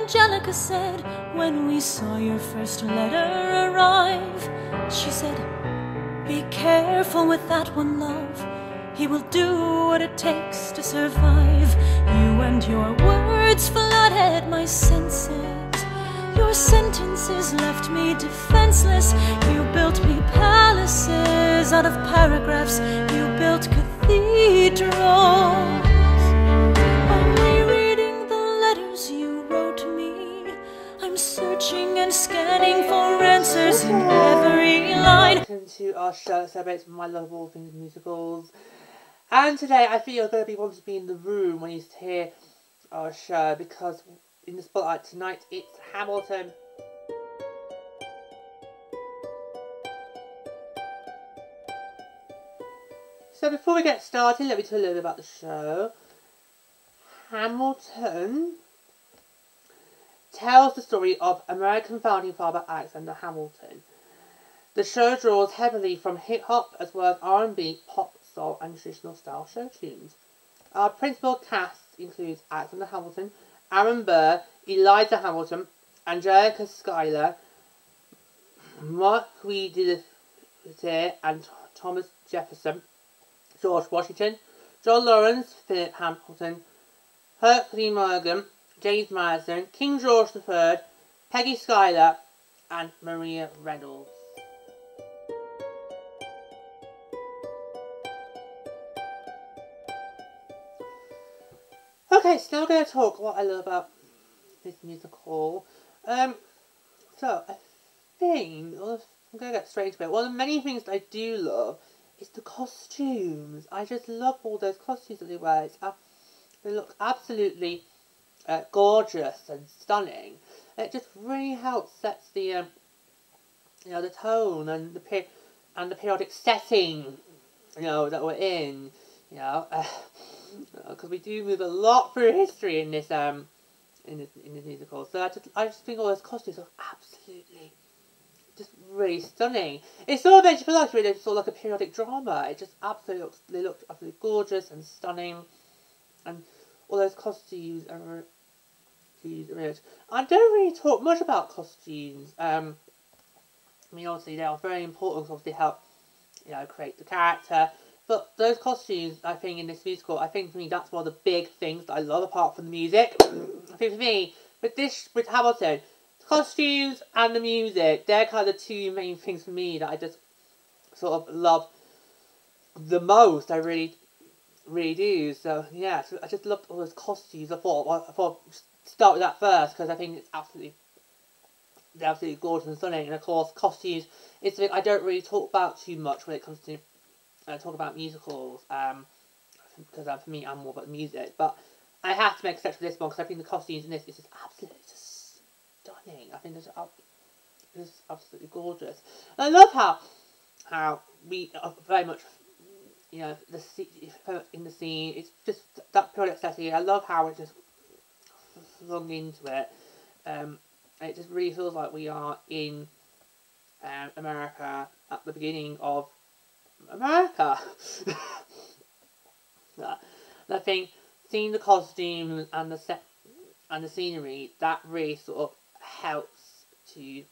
Angelica said, when we saw your first letter arrive, she said, be careful with that one, love. He will do what it takes to survive. You and your words flooded my senses. Your sentences left me defenseless. You built me palaces out of paragraphs. You built cathedrals. Only reading the letters you wrote me, I'm searching and scanning for answers in every line. Welcome to our show that celebrates my love of all things musicals. And today I feel you're going to be wanting to be in the room when you hear our show, because in the spotlight tonight it's Hamilton. So before we get started, let me tell you a little bit about the show. Hamilton tells the story of American founding father Alexander Hamilton. The show draws heavily from hip-hop as well as R&B, pop, soul and traditional style show tunes. Our principal cast includes Alexander Hamilton, Aaron Burr, Eliza Hamilton, Angelica Schuyler, Marquis de Lafayette and Thomas Jefferson, George Washington, John Lawrence, Philip Hamilton, Hercules Morgan, James Madison, King George III, Peggy Schuyler, and Maria Reynolds. Okay, so now we're going to talk what I love about this musical. So I think, I'm going to get straight into it. One of the many things that I do love is the costumes. I just love all those costumes that they wear. They look absolutely gorgeous and stunning. It just really helps set the the tone and the periodic setting, that we're in. Because we do move a lot through history in this musical. So I just think all those costumes are absolutely just really stunning. It's sort of meant to be like really sort of like a periodic drama. It just they look absolutely gorgeous and stunning, and all those costumes are really. I don't really talk much about costumes. I mean, obviously they are very important because they help create the character. But those costumes, I think, in this musical, I think for me that's one of the big things that I love apart from the music. I think for me, with Hamilton, the costumes and the music, they're kind of the two main things for me that I just sort of love the most. I really, really do. So yeah, so I just loved all those costumes. I thought start with that first because I think it's they're absolutely gorgeous and stunning. And of course, costumes is something I don't really talk about too much when it comes to talk about musicals, because for me I'm more about the music, but I have to make exception for this one because I think the costumes in this is just absolutely stunning. I think it's just absolutely gorgeous. And I love how we are very much in the scene. It's just that periodic setting. I love how it just flung into it. It just really feels like we are in America at the beginning of America. And I think seeing the costumes and the set and the scenery, that really sort of helps to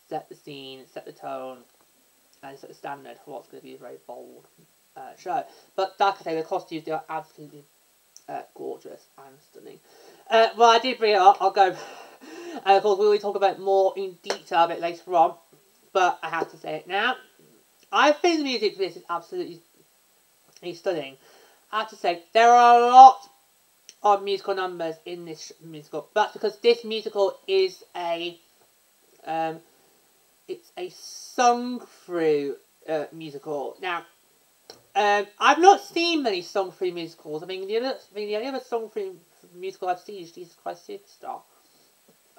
set the scene, set the tone, and set the standard for what's going to be a very bold show. But like I say, the costumes, they are absolutely gorgeous and stunning. Well, I did bring it up. I'll go. Of course, we will talk about more in detail a bit later on, but I have to say it now. I think the music for this is absolutely stunning. I have to say, there are a lot of musical numbers in this musical. That's because this musical is it's a sung-through musical. Now, I've not seen many sung-through musicals. I mean, the only other sung-through musical I've seen is Jesus Christ Superstar.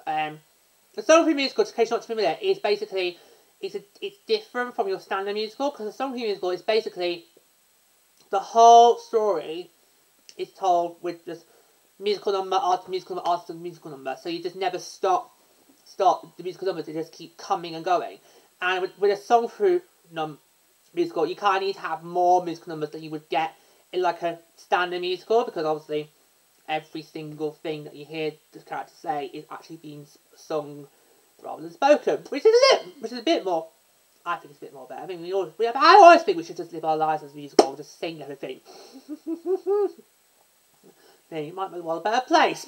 The sung-through musical, in case you're not familiar, is basically it's different from your standard musical, because a song musical is basically the whole story is told with just musical number after musical number after musical number. So you just never stop the musical numbers, they just keep coming and going. And with a song through musical, you kind of need to have more musical numbers than you would get in like a standard musical, because obviously every single thing that you hear the character say is actually being sung rather than spoken, which is a bit more. I think it's a bit more better. I mean, I always think we should just live our lives as a musical and just sing everything. It might be a better place.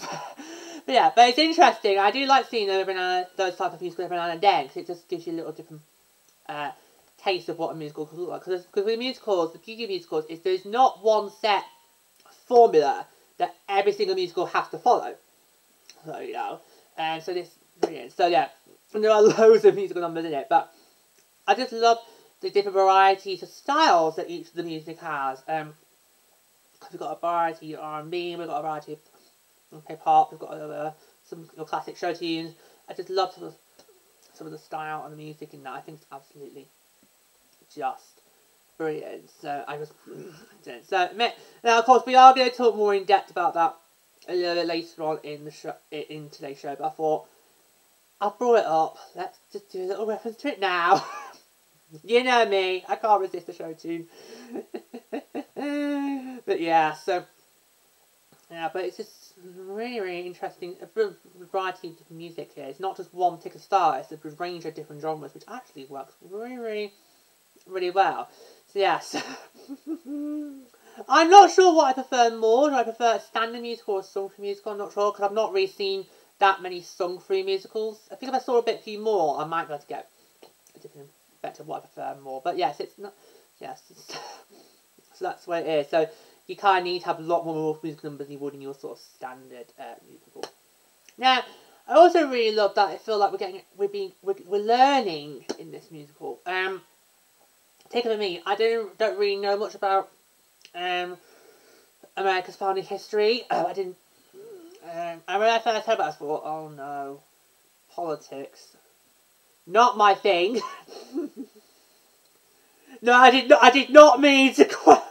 But it's interesting. I do like seeing those type of musicals every now and then, because it just gives you a little different taste of what a musical could look like. Because with musicals, the beauty of musicals is there's not one set formula that every single musical has to follow. So, you know, and so this, brilliant. So yeah, and there are loads of musical numbers in it, but I just love the different varieties of styles that each of the music has. We've got a variety of R&B, we've got a variety of hip hop, we've got some classic show tunes. I just love some of the style and the music in that. I think it's absolutely just brilliant. So I just so now of course we are going to talk more in depth about that a little bit later on in the show, in today's show. But I thought I've brought it up. Let's just do a little reference to it now. You know me, I can't resist a show tune. But yeah, so yeah, but it's just really, really interesting. A variety of different music here. It's not just one particular style. It's a range of different genres, which actually works really, really, really well. So yes, I'm not sure what I prefer more. Do I prefer a standard musical or a sung-through musical? I'm not sure, because I've not really seen that many sung-through musicals. I think if I saw a few more, I might be able to get a different better what I prefer more. But yes, it's not. Yes, so that's what it is. So you kind of need to have a lot more musical numbers than you would in your sort of standard musical. Now, I also really love that I feel like we're learning in this musical. Take it from me, I don't really know much about America's founding history. I didn't. And when I first heard about it, I thought, oh no, politics, not my thing. No, I did not mean to quote.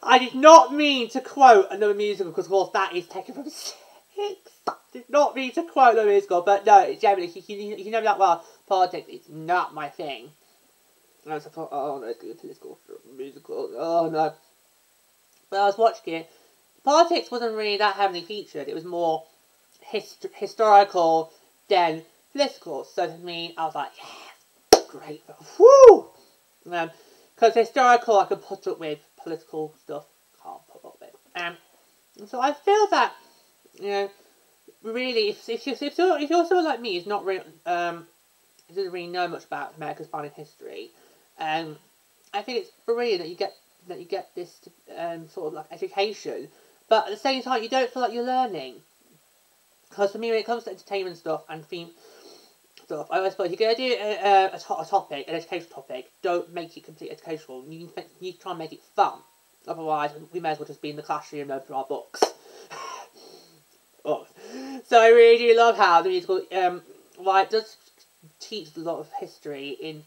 I did not mean to quote another musical, because of course that is taken from 6. Did not mean to quote another musical, but no, generally, you know that well. Politics is not my thing. And I was like, oh no, it's going to be a political musical. Oh no. But I was watching it. Politics wasn't really that heavily featured. It was more historical than political. So to me, I was like, yes, great. Woo! Because historical I can put up with, political stuff can't put up with. And so I feel that, you know, really, if you're someone like me who's not really, doesn't really know much about America's founding history, I think it's brilliant that you get this sort of like education, but at the same time you don't feel like you're learning. Because for me, when it comes to entertainment stuff and theme stuff, I always feel like if you're going to do a topic, an educational topic, don't make it completely educational. You need to try and make it fun. Otherwise, we may as well just be in the classroom and learn through our books. Oh. So I really do love how the musical, while it does teach a lot of history in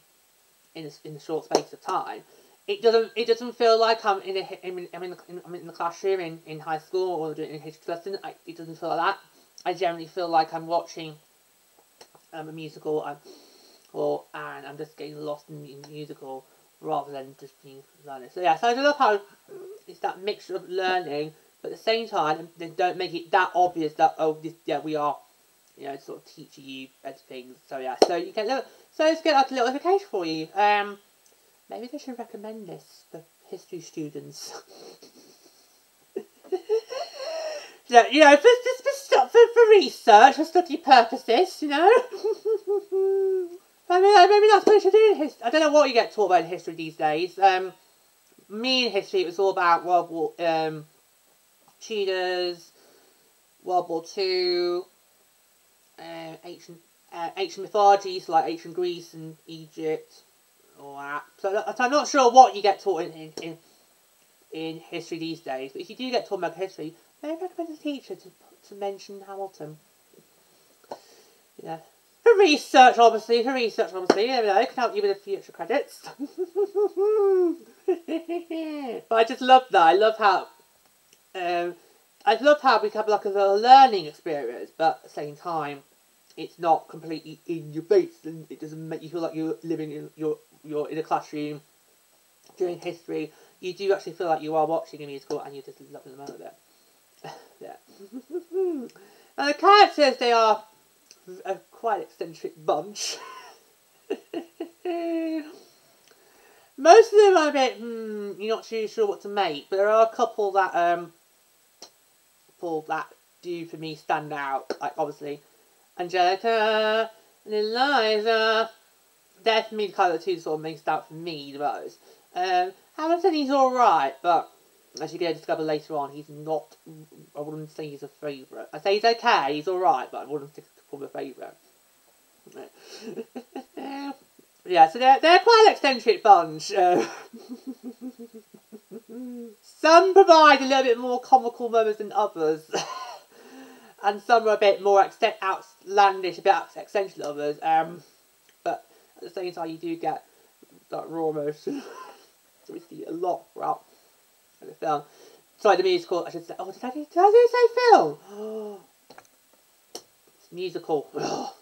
a short space of time, it doesn't feel like I'm in the classroom in high school or doing a history lesson. It doesn't feel like that. I generally feel like I'm watching a musical, and I'm just getting lost in the musical rather than just being learning. So yeah, so I love how it's that mixture of learning, but at the same time, they don't make it that obvious that we are, you know, sort of teaching you things. So yeah, so you get so let's get like a little education for you. Maybe they should recommend this for history students. Yeah, you know, for research, for study purposes, you know. Maybe that's what you should do in history. I don't know what you get taught about in history these days. Me in history, it was all about World War, Tudors, World War II, ancient mythologies like ancient Greece and Egypt, all that. So I'm not sure what you get taught in history these days. But if you do get taught about history, maybe recommend a teacher to mention Hamilton. Yeah. For research, obviously. You know, it can help you with the future credits. But I just love that. I love how we have like a learning experience, but at the same time, it's not completely in your face, and it doesn't make you feel like you're living in you're in a classroom during history. you do actually feel like you are watching a musical and you're just loving the moment of it. Yeah. And the characters, they are a quite eccentric bunch. Most of them are a bit, you're not too sure what to make, but there are a couple that do for me stand out. Like obviously Angelica and Eliza. They're for me kind of the two sort of make stand out for me the most. Hamilton, he's alright, but as you're going to discover later on, he's not, I wouldn't say he's a favourite. I say he's okay, he's alright, but I wouldn't call him a favourite. Yeah, so they're quite an eccentric bunch. Some provide a little bit more comical moments than others. And some are a bit more outlandish, a bit eccentric than others. But at the same time, you do get that raw emotion. So we see a lot throughout the film. Sorry, the musical, I should say. Oh, did I say film? It's musical. That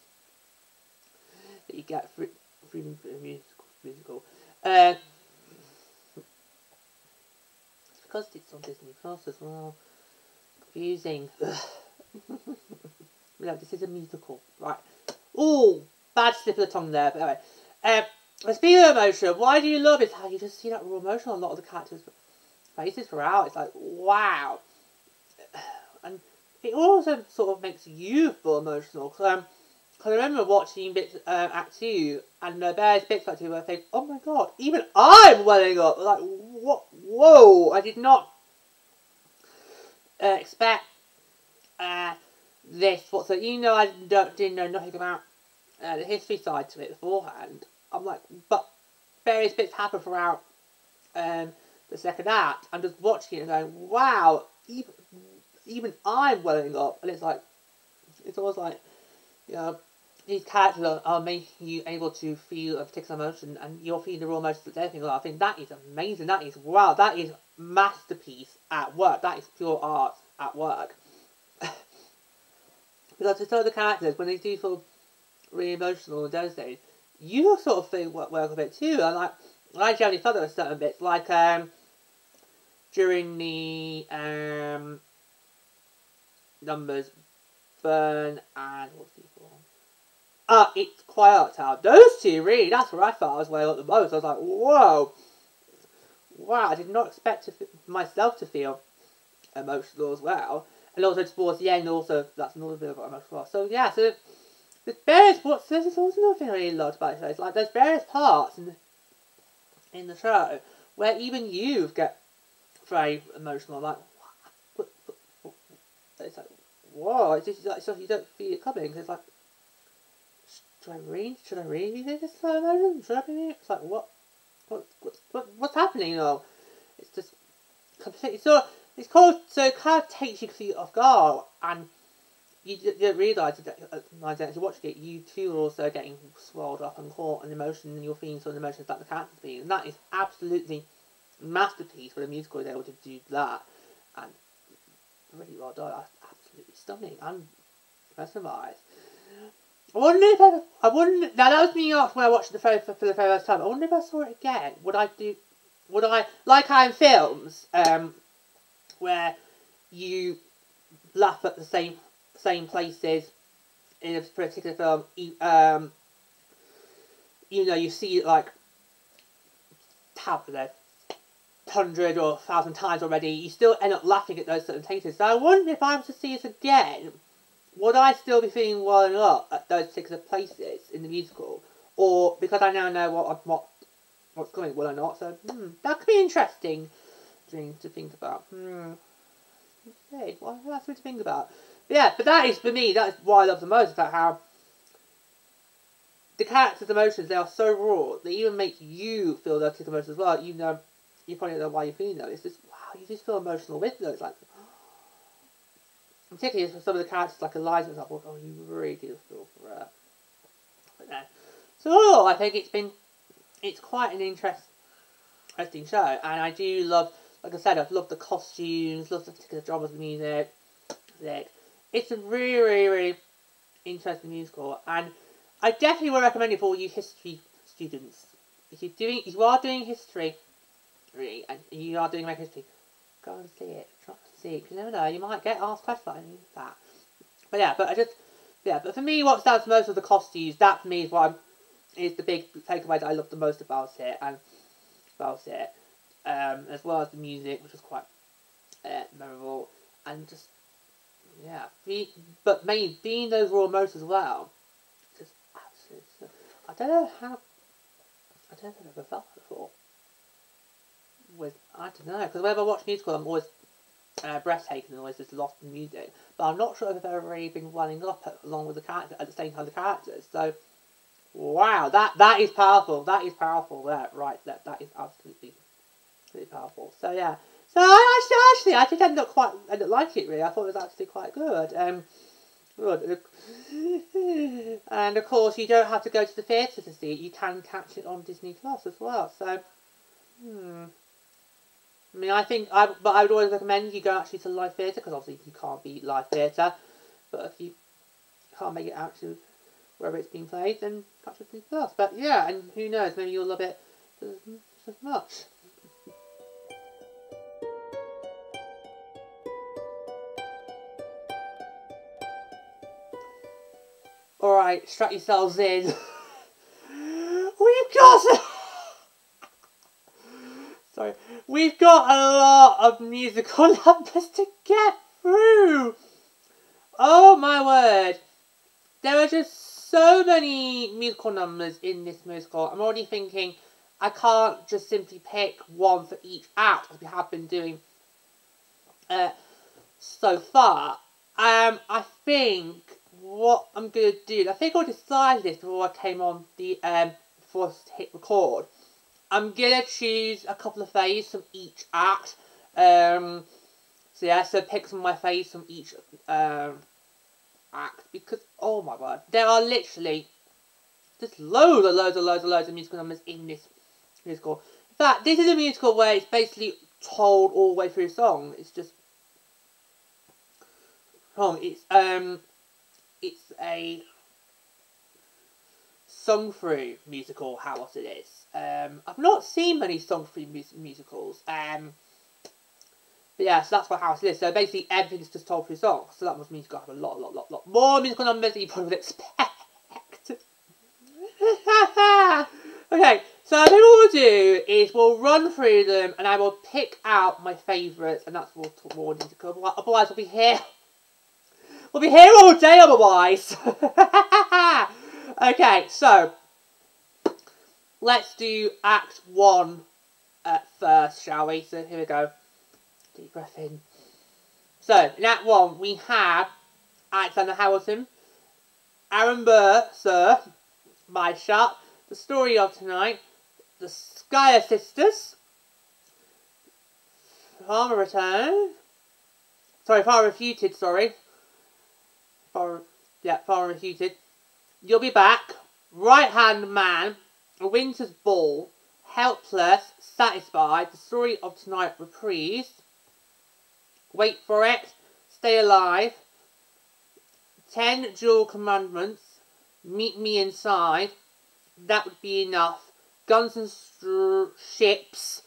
you get through musical. It's because it's on Disney Plus as well. Confusing. No, this is a musical. Right. Ooh, bad slip of the tongue there. But anyway. Speaking of emotion, why do you love it? How you just see that raw emotion on a lot of the characters' faces throughout. It's like, wow. And it also sort of makes you feel emotional. Because I remember watching bits Act 2, and there's bits Act 2 where I think, oh my god, even I'm welling up. Like, what? Whoa, I did not expect this whatsoever. You know, I didn't know nothing about the history side to it beforehand. I'm like, but various bits happen throughout the second act. I'm just watching it and going, wow, even I'm welling up. And it's like, it's almost like, you know, these characters are making you able to feel a particular emotion, and you're feeling the raw emotions that they're feeling. I think that is amazing. That is, wow, that is masterpiece at work. That is pure art at work. Because to tell the characters, when they do feel really emotional and devastated, you sort of feel welcome a bit too. And like, I generally felt there were certain bits, like during the numbers, Burn and what's the other one? It's Quiet Town. Those two really, that's where I felt I was welling up the most. I was like, whoa, wow, I did not expect myself to feel emotional as well. And also towards the end, also that's another bit of emotional. So yeah, so there's various. This is also another thing I really loved about the show. It's like there's various parts in the show where even you get very emotional. Like, what? It's like, whoa! It's just like stuff you don't feel it coming. It's like, should I read this slow emotion? Should I be? It's like, what's happening? You know, it's just completely. So it's called. So it kind of takes you off guard, and you don't realise that as you're watching it, you too are also getting swelled up and caught in emotion, and you're feeling some emotions that the character's feeling. And that is absolutely masterpiece when a musical is able to do that, and really well done. That's absolutely stunning and mesmerised. I wonder if I wouldn't. Now that was me after when I watched it for the very first time. I wonder if I saw it again. Would I like how in films, where you laugh at the same places in a particular film. You know, you see it like 100 or 1,000 times already. You still end up laughing at those certain places. So I wonder if I was to see this again, would I still be feeling welling up at those particular places in the musical, or because I now know what's coming, will I not? So that could be interesting to think about. Okay, well, that's what to think about. But yeah, but that is, for me, that is what I love the most about how the characters' emotions, they are so raw, they even make you feel those emotions as well. You know, you probably don't know why you're feeling those. It's just, wow, you just feel emotional with those. Like, particularly for some of the characters like Eliza, I thought, oh, you really do feel for her. But no. So overall, I think it's quite an interesting show, and I do love, like I said, I've loved the costumes, loved the particular dramas of the music. It's a really, really, really interesting musical, and I definitely would recommend it for all you history students. If you are doing history really, and you are doing American history, go and see it. Try to see it, because you never know, you might get asked questions like that. But yeah, but for me, what stands most of the costumes, that for me is the big takeaway that I love the most about it, as well as the music, which was quite memorable, and just, yeah, but mainly being those raw emotions as well, just absolutely, I don't know if I've ever felt that before, I don't know, because whenever I watch musical, I'm always breathtaking and always just lost in music, but I'm not sure if I've ever really been running up along with the character at the same time the characters. So wow, that is powerful. That is powerful. That is absolutely really powerful. So yeah, so I did end up liking it really. I thought it was actually quite good. Good. And of course, you don't have to go to the theatre to see it. You can catch it on Disney Plus as well. So I mean, but I would always recommend you go actually to live theatre, because obviously you can't beat live theatre. But if you can't make it out to wherever it's being played, then catch it Disney Plus. But yeah, and who knows, maybe you'll love it as much. Alright, strap yourselves in. We've got a lot of musical numbers to get through. Oh my word. There are just so many musical numbers in this musical. I'm already thinking I can't just simply pick one for each act, as we have been doing so far. I think what I'm going to do, I think I decided this before I came on the before I hit record. I'm going to choose a couple of faves from each act. So yeah, so pick some of my faves from each act, because oh my god, there are literally just loads of musical numbers in this musical. In fact, this is a musical where it's basically told all the way through the song. It's just wrong. It's a song through musical house. It is. I've not seen many song through musicals. But yeah, so that's what house it is. So basically everything's just told through songs. So that must mean you've got to have a lot more musical numbers than you probably would expect. Okay, so what we'll do is we'll run through them and I will pick out my favourites, and that's what we'll talk more into. Otherwise we'll be here. We'll be here all day otherwise. Okay, so let's do Act 1 first, shall we? So here we go. Deep breath in. So, in Act 1, we have Alexander Hamilton, Aaron Burr, Sir, My Shot, The Story of Tonight, The Schuyler Sisters, Farmer Refuted, Farmer Refuted, You'll Be Back, Right Hand Man, A Winter's Ball, Helpless, Satisfied, The Story of Tonight reprised, Wait for It, Stay Alive, 10 Jewel Commandments, Meet Me Inside, That Would Be Enough, Guns and Ships,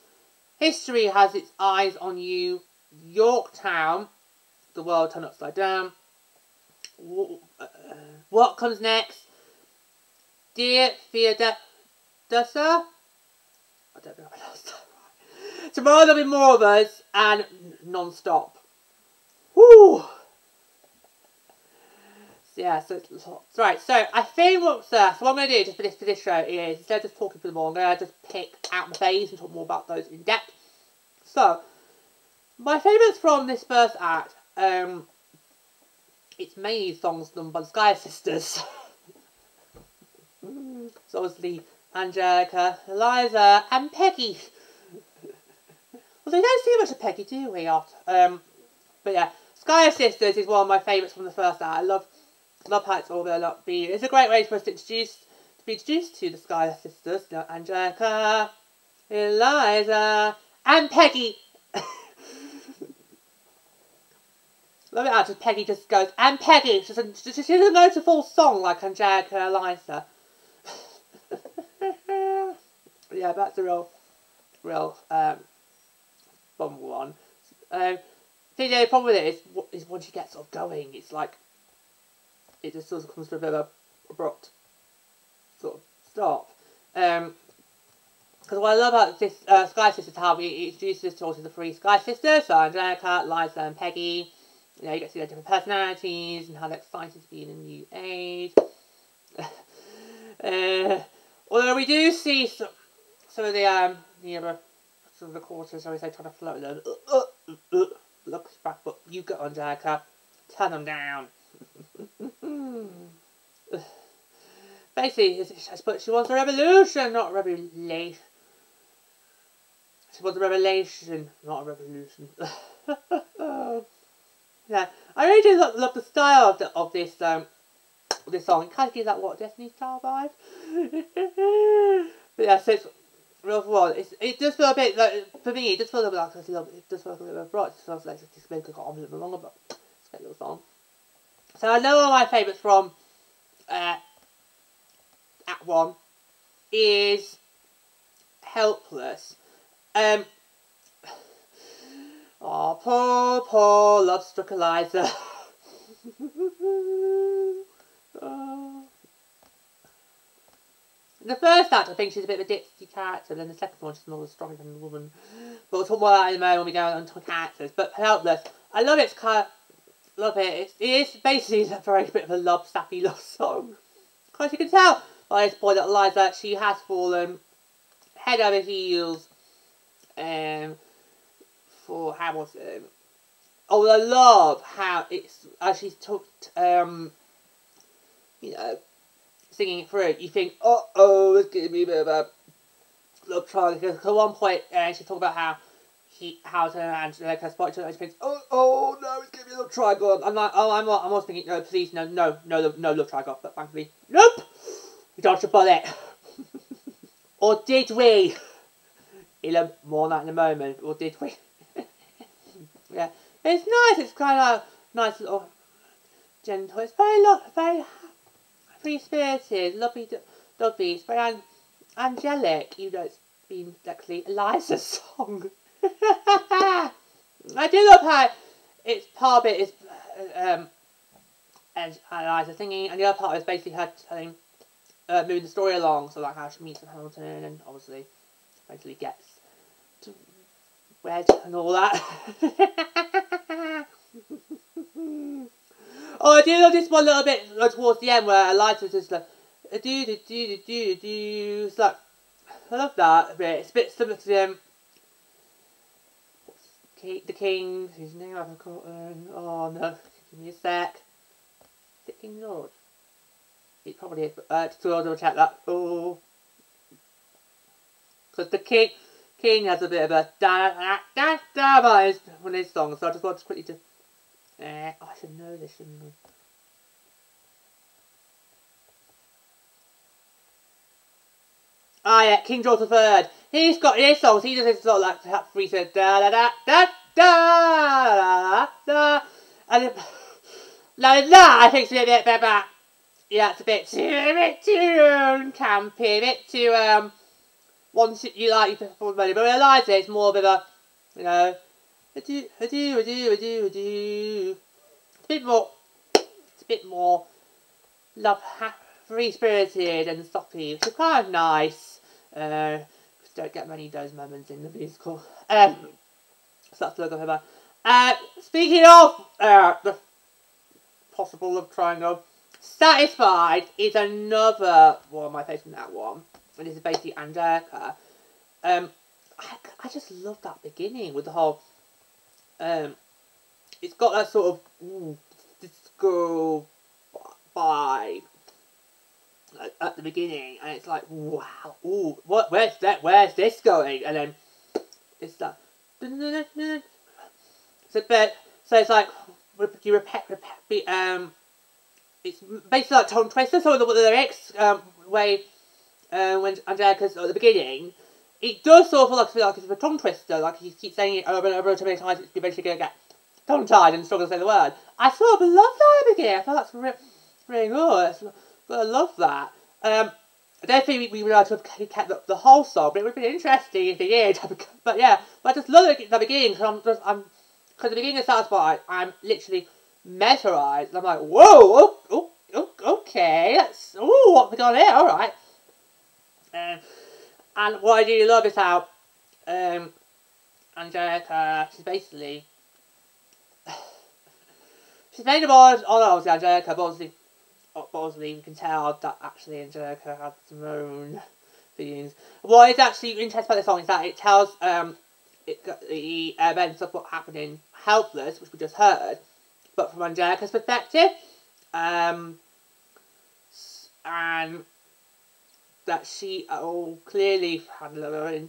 History Has Its Eyes on You, Yorktown, The World Turned Upside Down, What Comes Next, Dear Theodessa, I don't know what else. Tomorrow There'll Be More of Us, and Non-Stop. Woo! Yeah, so it's lots. Right, so I think what I'm going to do just for this show is, instead of just talking for them all, I'm going to just pick out my faves and talk more about those in depth. So, my favourites from this first act, it's mainly songs done by the Schuyler Sisters. So obviously, Angelica, Eliza, and Peggy. Well, we don't see much of Peggy, do we? But yeah, Schuyler Sisters is one of my favourites from the first act. I love how it's all going to be. It's a great way for us to be introduced to the Schuyler Sisters. You know, Angelica, Eliza, and Peggy. Love it how just Peggy just goes, and Peggy. She doesn't go to full song like Angelica, Eliza. Yeah, that's a real bum one. The only problem with it is once you get sort of going, it's like it just sort of comes to a bit of a abrupt sort of stop. Because what I love about this Sky Sisters is how it introduces us to the three Sky Sisters, so Angelica, Liza, and Peggy. You know, you get to see their different personalities and how they're excited to be in a new age. Although we do see some of the other some of the quarters, shall we say, trying to float them. Look back, but you go, Angelica. Turn them down. Basically, she wants a revolution, not a revelation. She wants a revelation, not a revolution. Yeah, I really do love the style of this song. It kind of gives that what Destiny style vibe. But yeah, so it's real for it does feel a bit like, for me, it does feel a bit like it does feel like a bit of a broad. It feels like it's maybe got on a little bit longer, but it's a great little song. So I know one of my favourites from Act 1 is Helpless. Oh, poor love-struck Eliza. The first act, I think she's a bit of a ditzy character, and then the second one, she's more of a stronger than a woman. But we'll talk more about it in a moment when we go on to characters. But Helpless, I love it. It's kind of, love it. It is basically a very bit of a sappy love song. Because you can tell by this point that Eliza, she has fallen head over heels for Hamilton. Oh, I love how it's, as she's talked, you know, singing it through, you think, uh-oh, it's going to be a bit of a love triangle. Because at one point, she talked about how Hamilton and Angelica spotted each other, and she thinks, oh no, it's going to be a love triangle. I'm like, I'm also thinking, no, please, no love triangle. But thankfully, nope, we dodged a bullet. Or did we? More on that in a moment, or did we? Yeah, it's nice. It's kind of nice little gentle. It's very free-spirited, lovely. It's very angelic. You know, it's been actually Eliza's song. I do love how it's part of it is Eliza singing, and the other part is basically her telling, moving the story along. So like how she meets with Hamilton, and obviously eventually gets to wed and all that. Oh, I do love this one little bit towards the end where Eliza's just like do. It's like, I love that a bit. It's a bit similar to the King, whose name I've forgotten. Oh no, give me a sec. Is it King George? It probably is, but just to double check that. Oh, because the King has a bit of a da on his song, so I just want to quickly do. I should know this, shouldn't I? Ah, yeah, King George III. He's got his songs. He does his sort of like three said da da da da da da, and like that. I think it's a bit better. Yeah, it's a bit too campy, a bit too once you like you perform money, but realise it's more of a, you know, I do. It's a bit more free-spirited and soppy, which is kind of nice. Because don't get many of those moments in the musical. So that's the look of her. Speaking of the possible love triangle, Satisfied is another one of my favourites from that one. And this is basically Angelica. I just love that beginning with the whole it's got that sort of disco vibe at the beginning, and it's like, wow, ooh, where's this going? And then it's like, it's a bit, so it's like you repeat, it's basically like tongue twister. So the lyrics when Angelica's at the beginning, it does sort of feel like it's a tongue twister, like you keep saying it over and over too many times, it's eventually going to get tongue-tied and struggle to say the word. I sort of love that at the beginning. I thought that's really good. I love that. I don't think we would have to have kept up the whole song, but it would have been interesting if they did. But yeah, but I just love it at the beginning, because because the beginning of Satisfied, I'm literally mesmerised. I'm like, whoa, okay, that's, what we got here, alright. And what I do love is how, Angelica, she's basically, she's made of obviously Angelica, but obviously you can tell that actually Angelica had some own feelings. What is actually interesting about this song is that it tells the events of what happened in Helpless, which we just heard, but from Angelica's perspective, and that she clearly had a little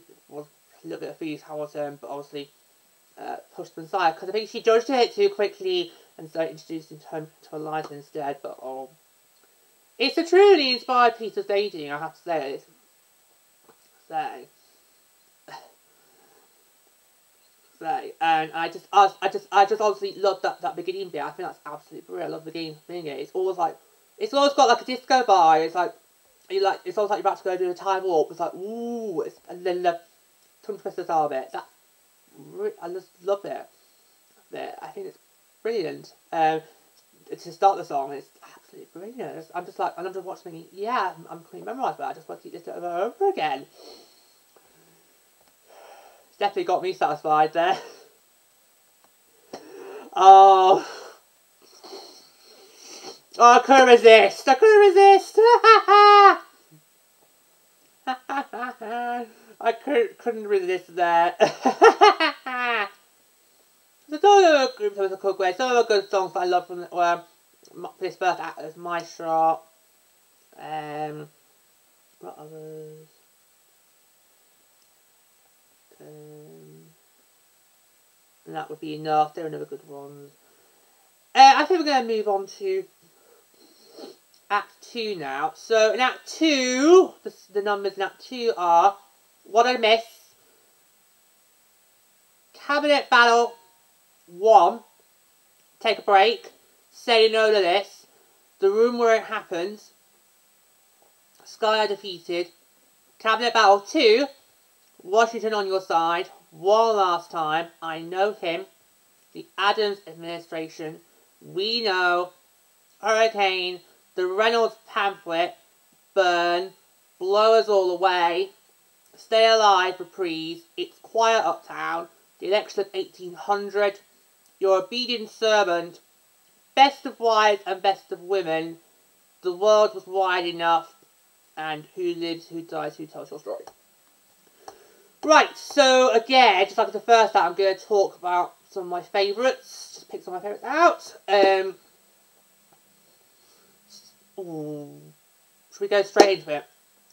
bit of feelings towards him, but obviously pushed them aside, because I think she judged it too quickly and so introduced him to Eliza instead. But it's a truly inspired piece of dating, I have to say. And I just obviously love that beginning bit. I think that's absolutely brilliant. I love the beginning bit. It's always got like a disco vibe. It's almost like you're about to go do a time warp. It's like, ooh, and then the tongue twisters are of it. I just love it. I think it's brilliant. To start the song, it's absolutely brilliant. I'm just watching thinking, yeah, I'm completely memorised, but I just want to keep listening over and over again. It's definitely got me satisfied there. Oh, I couldn't resist. I couldn't resist that. There's all the groups of Cook Way. Some of the good songs that I love from this first act is My Shot. What others? And that would be enough. They're another good ones. I think we're going to move on to Act 2 now. So in Act 2, the numbers in Act 2 are What I Miss, Cabinet Battle 1, Take a Break, Say No to This, The Room Where It Happens, Sky Are Defeated, Cabinet Battle 2, Washington on Your Side, One Last Time, I Know Him, The Adams Administration, We Know, Hurricane, The Reynolds Pamphlet, Burn, Blow Us All Away, Stay Alive, Reprise, It's Quiet Uptown, The Election of 1800, Your Obedient Servant, Best of Wives and Best of Women, The World Was Wide Enough, and Who Lives, Who Dies, Who Tells Your Story. Right, so again, just like the first time, I'm going to talk about some of my favourites. Just pick some of my favourites out. Should we go straight into it?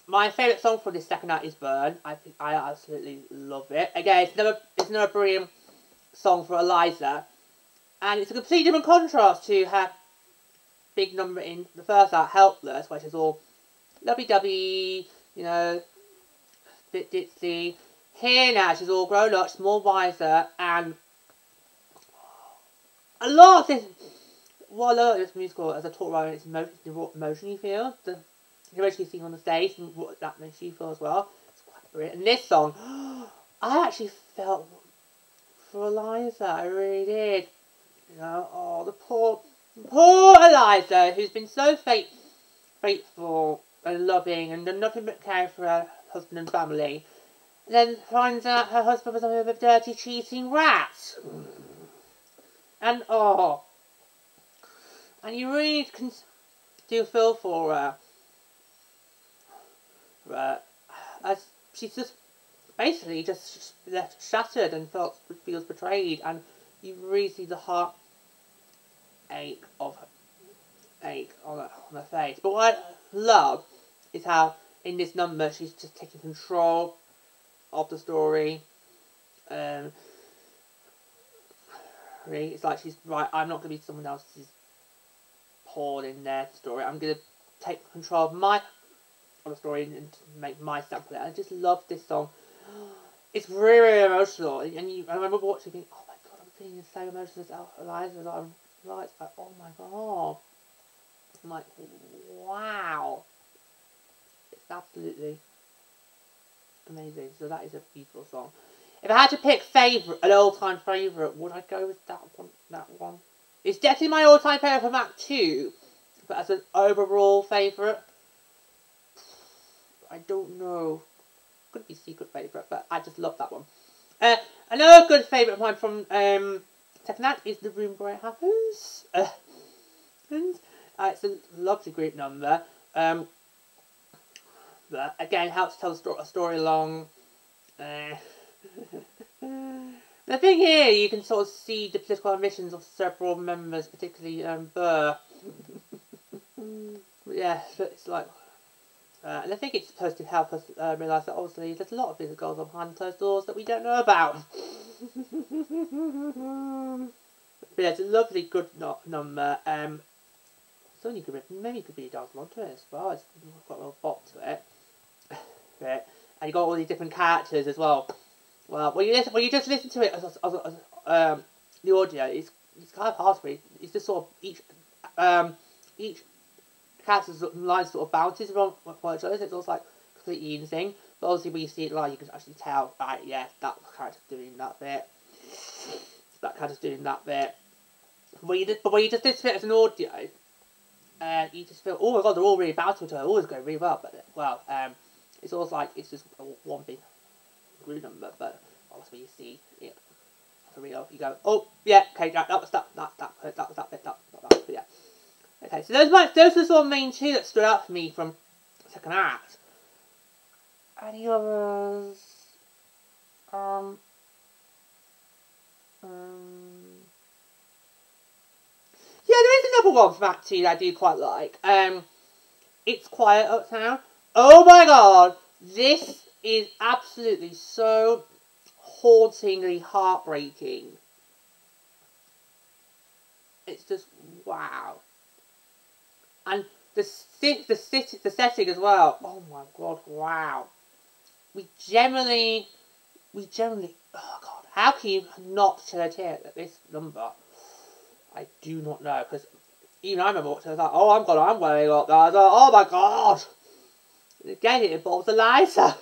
My favourite song for this second act is Burn. I absolutely love it. Again, it's another brilliant song for Eliza. And it's a completely different contrast to her big number in the first act, Helpless, which is all lovey-dovey, you know, a bit ditzy. Here now, she's all grown up, she's more wiser, and a lot of this, what I love about this musical, as I talk about its emotion you feel, the emotion you see on the stage, and what that makes you feel as well. It's quite brilliant. And this song, I actually felt for Eliza, I really did. You know, oh, the poor Eliza, who's been so faithful and loving and done nothing but care for her husband and family, and then finds out her husband was a dirty, cheating rat. And and you really can do feel for her. As she's just basically just left shattered and feels betrayed, and you really see the heart ache on her face. But what I love is how in this number she's just taking control of the story. Really, it's like she's right. I'm not going to be someone else's pawn in their story. I'm going to take control of the story and make my stamp on it. I just love this song. It's really, really emotional, and I remember watching it, thinking, oh my god, I'm feeling the same emotions as Eliza. I'm like, oh my god. I'm like, wow. It's absolutely amazing. So that is a beautiful song. If I had to pick an all-time favourite, would I go with that one? That one. It's definitely my all-time favourite from Act 2. But as an overall favourite, I don't know. Could be secret favourite, but I just love that one. Another good favourite of mine from second act is The Room Where It Happens. It's a lovely group number. But again, helps tell a story along. The thing here, you can sort of see the political ambitions of several members, particularly Burr. Yeah, it's like... and I think it's supposed to help us realise that obviously there's a lot of business goes on behind closed doors that we don't know about. But yeah, it's a lovely, good number. So maybe you could really dance along to it as well. It's got a little bop to it. Right. And you got all these different characters as well. Well, when you just listen to it as the audio, it's kind of hard to read. It's just sort of each character's lines sort of bounces around one each other. So it's also like completely insane. But obviously, when you see it live, you can actually tell. Right, yeah, that character's doing that bit. That character's doing that bit. But when you just listen to it as an audio, you just feel, oh my god, they're all really bouncing to it. Always going really well. But it's almost like it's just one big group number. But obviously, you see it for real. You go, oh yeah, okay, that was that was that bit. But yeah. Okay, so those are the sort of main two that stood out for me from second act. Any others? Yeah, there is another one from Act 2 that I do quite like. It's Quiet Uptown. Oh my god, this is absolutely so hauntingly heartbreaking. It's just wow. And the setting as well. Oh my god, wow. We generally, oh god, how can you not shed a tear at this number? I do not know, because even I remember watching, I was like, oh, I'm going up there. I was like, oh my god. And again, it involves Eliza.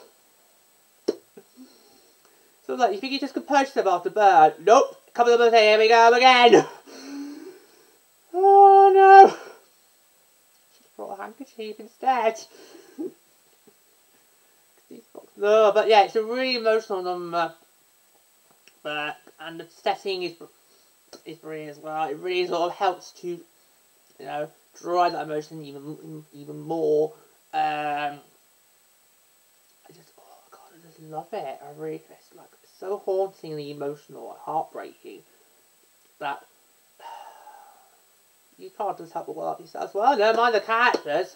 So like, you think you just compose yourself after Bird? Nope. Couple of them say, here we go again. Oh no. Brought a handkerchief instead. No, but yeah, it's a really emotional number. And the setting is brilliant as well. It really sort of helps to, you know, drive that emotion even more. I just love it. It's like so hauntingly emotional and heartbreaking that you can't just help but well yourself as well. Never mind the characters.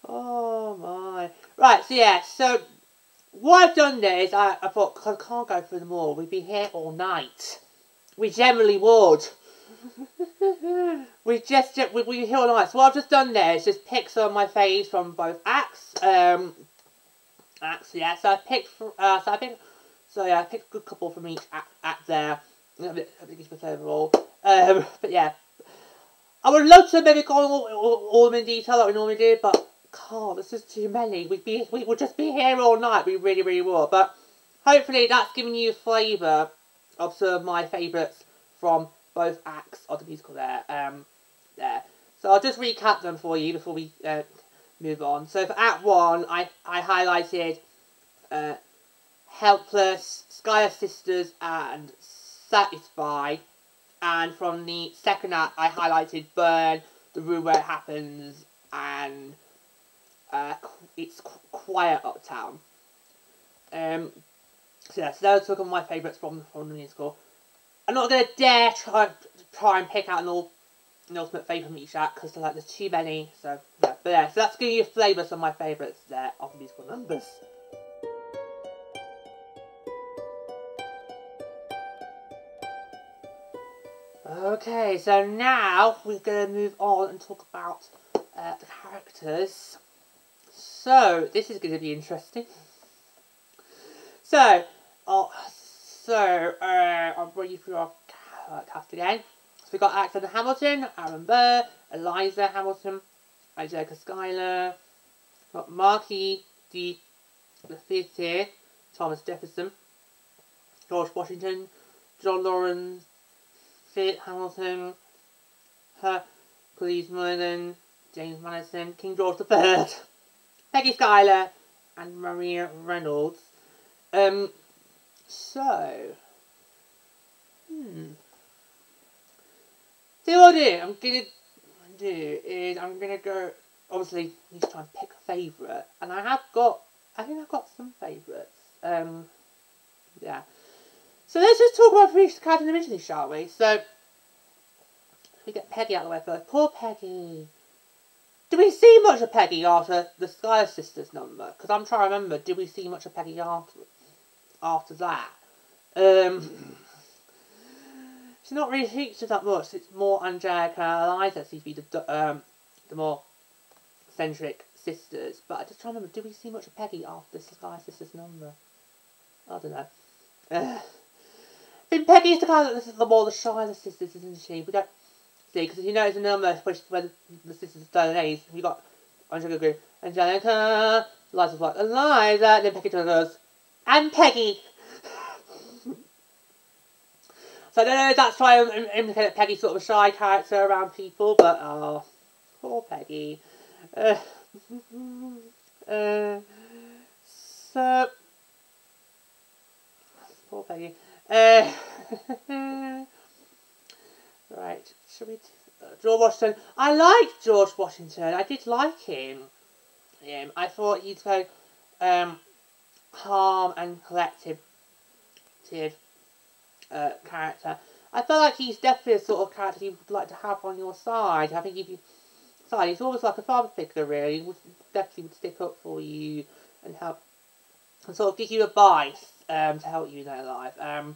Oh my. Right, so yeah, so what I've done there is I thought, because I can't go through them all, we'd be here all night. We generally would. We'd be here all night. So what I've just done there is just pick some of my faves from both acts. Yeah, so I picked I picked a good couple from each act there. I think it's my overall. But yeah. I would love to maybe go all of them in detail like we normally do, but God, this is too many. We would just be here all night. We really, really would. But hopefully that's giving you a flavour of some of my favourites from both acts of the musical there. So I'll just recap them for you before we move on. So for Act 1, I highlighted Helpless, Sky Sisters, and Satisfy. And from the second act, I highlighted Burn, The Room Where It Happens, and It's Quiet Uptown. So yeah, so those are some of my favourites from the musical. I'm not going to dare try and pick out an ultimate favourite from each act, because there's too many. So yeah, but yeah, so that's giving you a flavour of some of my favourites there of the musical numbers. Okay, so now we're going to move on and talk about the characters. So, this is going to be interesting. So, I'll bring you through our cast again. So we've got Alexander Hamilton, Aaron Burr, Eliza Hamilton, Angelica Schuyler, Marquis de Lafayette, Thomas Jefferson, George Washington, John Lawrence, Fitz Hamilton, Hercules Merlin, James Madison, King George III, Peggy Schuyler, and Maria Reynolds. So, see what I'm gonna go, obviously, need to try and pick a favourite, and I think I've got some favourites, yeah. So let's just talk about each character individually, shall we? So, we get Peggy out of the way first. Poor Peggy. Do we see much of Peggy after the Schuyler Sisters number? Because I'm trying to remember, did we see much of Peggy after that? She's not really featured that much. It's more Angelica and Eliza seems to be the more eccentric sisters. But I just try to remember, did we see much of Peggy after the Schuyler Sisters number? I don't know. I think Peggy's the kind of the more the Schuyler Sisters, isn't she? We don't see, because if you notice the number, especially when the sisters are still A's, you got Angelica, Eliza's like, Eliza, and then Peggy goes, and Peggy. So I don't know if that's trying to indicate that Peggy's sort of a shy character around people, but oh, poor Peggy. So poor Peggy. Right, shall we? George Washington. I liked George Washington. I did like him. I thought he's so calm and collective character. I feel like he's definitely a sort of character you would like to have on your side. I think if you he's almost like a father figure, really. He would definitely would stick up for you and help and sort of give you advice to help you in their life. And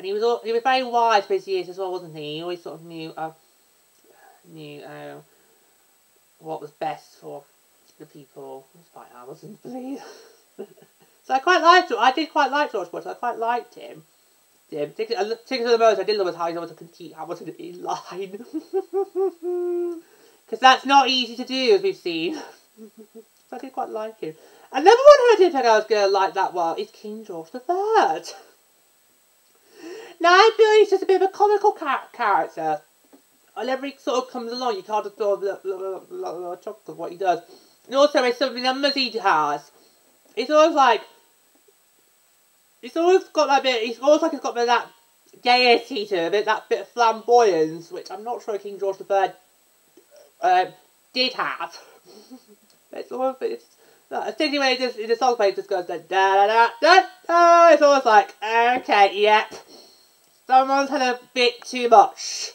he was very wise for his years as well, wasn't he? He always sort of knew what was best for the people. Despite Hamilton, please. So I quite liked him. I did quite like George Washington. I quite liked him. Particularly the most I did love was how he was able to keep Hamilton in line. Because that's not easy to do, as we've seen. So I did quite like him. Another one who I didn't think I was going to like that well is King George III. Now, I feel he's just a bit of a comical character. Whenever he sort of comes along, you can't just sort of chuckle of what he does. And also, with some of the numbers he has, it's always like, it's always got that bit, it's almost like it's got that gaiety to it, that bit of flamboyance, which I'm not sure King George III did have. It's almost, particularly when he just, in the song play, it just goes like, da da da da da. It's almost like, okay, yep. Someone's had a bit too much.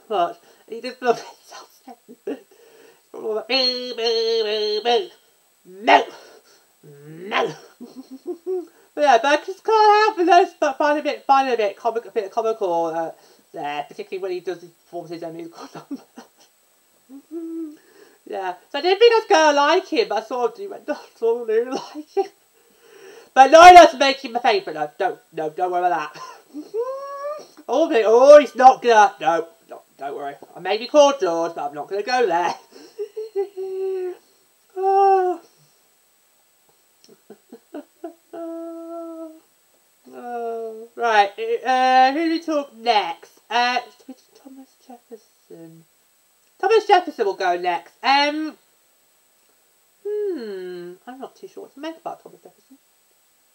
But he just loves himself. All that boo boo boo boo. No. No. But yeah, but I just can't help those, but find a bit comical there, particularly when he does perform his own musical number. Yeah, so I didn't think I was gonna like him, but I sort of do. I sort of do like him. But no enough to make him my favourite. Don't worry about that. Oh, he's not gonna. No, don't worry. I may be called George, but I'm not gonna go there. Oh. Oh. Right. Who do we talk next? Thomas Jefferson. Thomas Jefferson will go next. I'm not too sure what to make about Thomas Jefferson.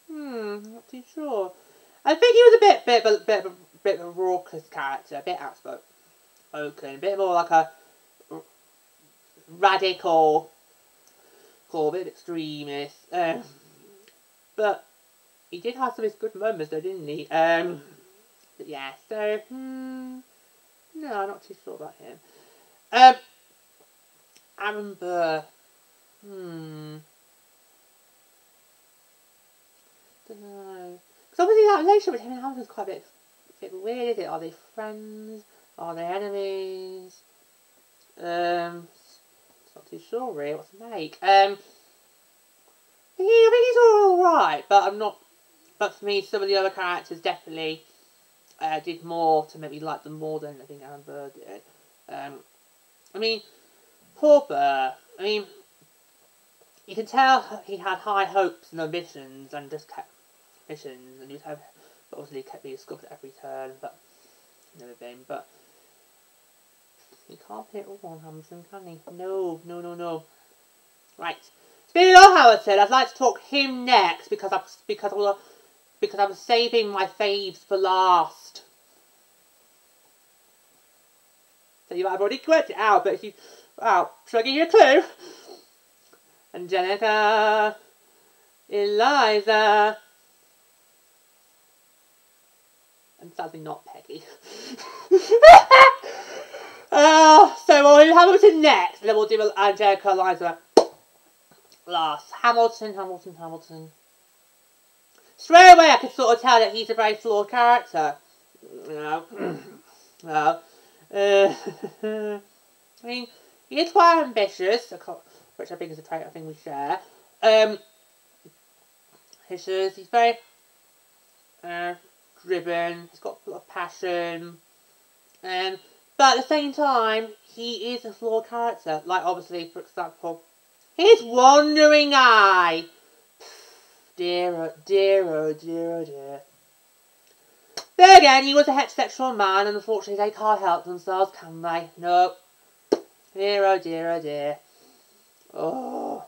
Not too sure. I think he was a bit of a raucous character, a bit outspoken, a bit more like a radical, a bit extremist. But he did have some of his good moments, though, didn't he? But yeah. So no, I'm not too sure about him. Aaron Burr. Don't know. Because obviously that relationship with him and Hamilton's quite a bit weird, is it? Are they friends? Are they enemies? Not too sure really what to make. I think he's alright, but I'm not. But for me, some of the other characters definitely did more to make me like them more than I think Aaron Burr did. I mean, poor Burr. I mean, you can tell he had high hopes and ambitions and just kept missions, and obviously kept being scuffed at every turn, but everything. But you can't put it all on Hamilton, can he? No, no, no, no. Right. Speaking of Hamilton, I'd like to talk him next because I'm saving my faves for last. So you might have already worked it out, but if you, wow, shall I give you a clue? Angelica, Eliza, and sadly not Peggy. So we'll do Hamilton next, and then we'll do Angelica, Eliza last. Hamilton. Straight away I can sort of tell that he's a very flawed character. No. I mean, he is quite ambitious, which I think is a trait I think we share. He's very driven, he's got a lot of passion, but at the same time, he is a flawed character. Like, obviously, for example, his wandering eye. Dear, oh dear, oh dear, oh dear. There again, he was a heterosexual man, and unfortunately they can't help themselves, can they? No. Dear, oh dear, oh dear. Oh.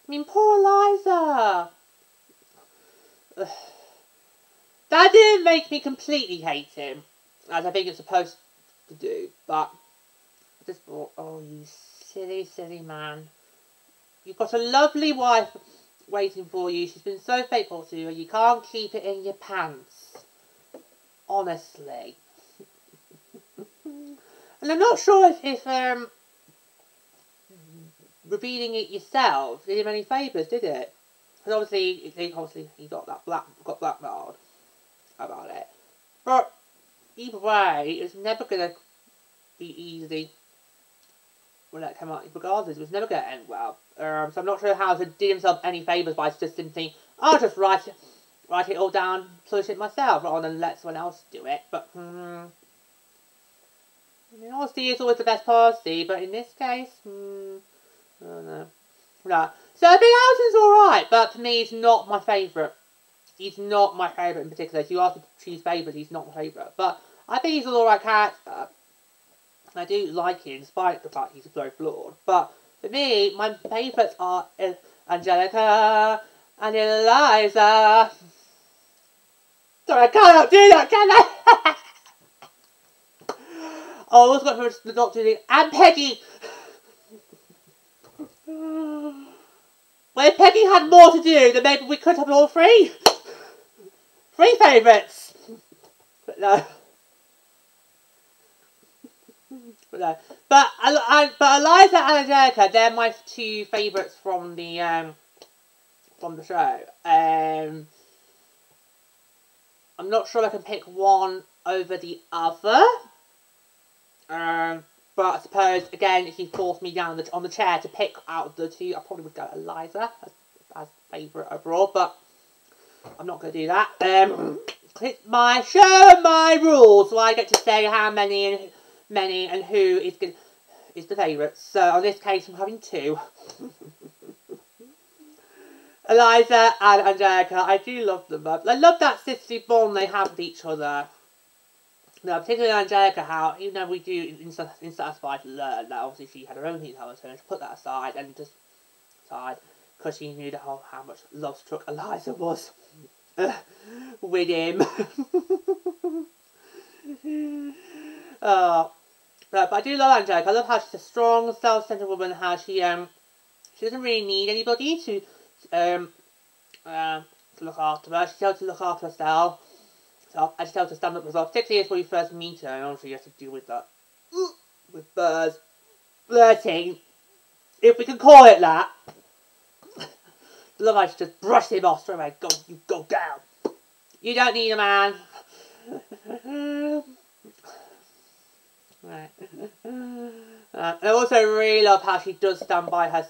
I mean, poor Eliza. That didn't make me completely hate him, as I think it's supposed to do, but I just thought, oh, you silly, silly man. You've got a lovely wife waiting for you. She's been so faithful to you. You can't keep it in your pants. Honestly. And I'm not sure if revealing it yourself did him any favours, did it? Because obviously he got blackmailed about it. But either way, it's never gonna be easy when that came out. Regardless, it was never gonna end well. So I'm not sure how to do himself any favours by just simply, I'll just write it all down, publish it myself, rather than let someone else do it. But I mean, honesty is always the best policy, but in this case, I don't know. No. So I think Hamilton's alright, but for me, he's not my favourite. He's not my favourite in particular. If you ask me to choose favourites, he's not my favourite. But I think he's an alright character. I do like him, despite the fact he's very flawed. But for me, my favourites are Angelica and Eliza. Sorry, I can't do that, can I? Oh, I also got for the Doctor and Peggy. Well, if Peggy had more to do, then maybe we could have all three. Three favourites. But no. But Eliza and Angelica, they're my two favourites from the show. I'm not sure I can pick one over the other. But I suppose, again, if you forced me down on the chair to pick out the two, I probably would go Eliza as favourite overall, but I'm not going to do that. It's my show and my rules, so I get to say how many and who is the favourite. So, on this case, I'm having two. Eliza and Angelica, I do love them. I love that sisterly bond they have with each other. No, particularly Angelica, how, even though we do Insatisfied learn that obviously she had her own thing to turn, she put that aside and just because she knew how much love-struck Eliza was with him. But I do love Angelica. I love how she's a strong, self-centered woman, how she doesn't really need anybody to look after her. She's able to look after herself. So I just have to stand up for herself, particularly when you first meet her, and obviously you have to deal with that. With Burr's flirting, if we can call it that. Look, I should just brush him off straight away. You go down. You don't need a man. Right. I also really love how she does stand by her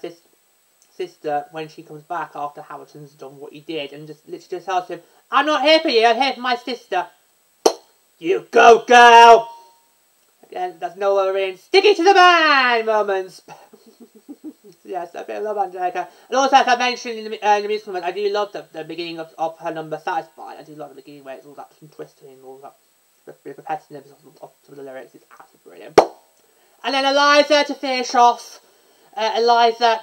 sister when she comes back after Hamilton's done what he did, and just literally just tells him, I'm not here for you, I'm here for my sister. You go, girl! Again, that's Noah in sticky to the man moments. Yes, a bit of love Angelica. And also, as I mentioned in the musical moment, I do love the beginning of her number Satisfied. I do love the beginning where it's all that twisting and all that repetitiveness of some of the lyrics. It's absolutely brilliant. And then Eliza to finish off. Eliza.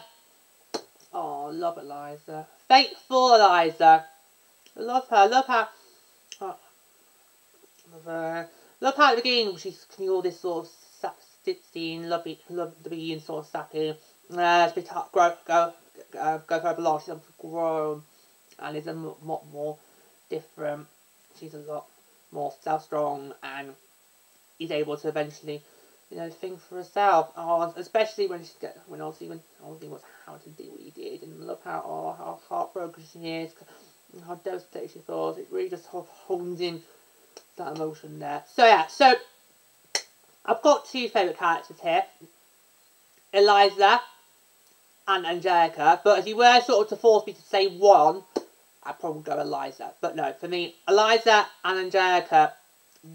Oh, love Eliza. Faithful Eliza. I love her. Love how. Oh, love how at the beginning she's coming all this sort of scene, love the being sort of sappy. It's a bit tough, go for a blast. She's grown and is a lot more different. She's a lot more self-strong and is able to eventually, you know, think for herself. Oh, especially when obviously was how to do what he did, and love how heartbroken she is, and how devastated she feels. It really just hones in that emotion there. So yeah, so I've got two favourite characters here, Eliza and Angelica, but if you were sort of to force me to say one, I'd probably go Eliza. But no, for me, Eliza and Angelica,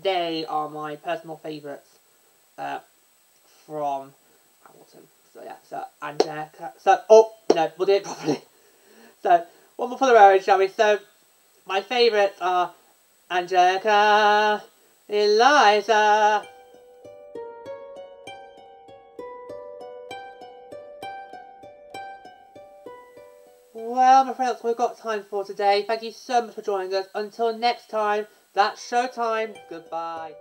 they are my personal favourites from Hamilton. So yeah, so Angelica. So, oh, no, we'll do it properly. So, one more for the road, shall we? So, my favourites are Angelica, Eliza. Well, I'm afraid that's all we've got time for today. Thank you so much for joining us. Until next time, that's showtime. Goodbye.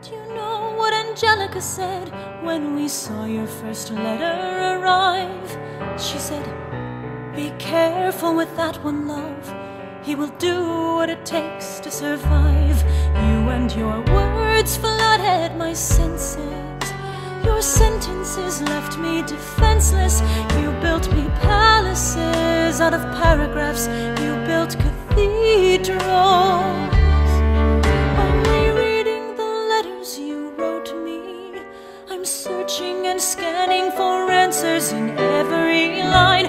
Do you know what Angelica said when we saw your first letter arrive? She said, "Be careful with that one, love. He will do what it takes to survive." You and your words flooded my senses. Your sentences left me defenseless. You built me palaces out of paragraphs. You built cathedrals. Only reading the letters you wrote me, I'm searching and scanning for answers in every line.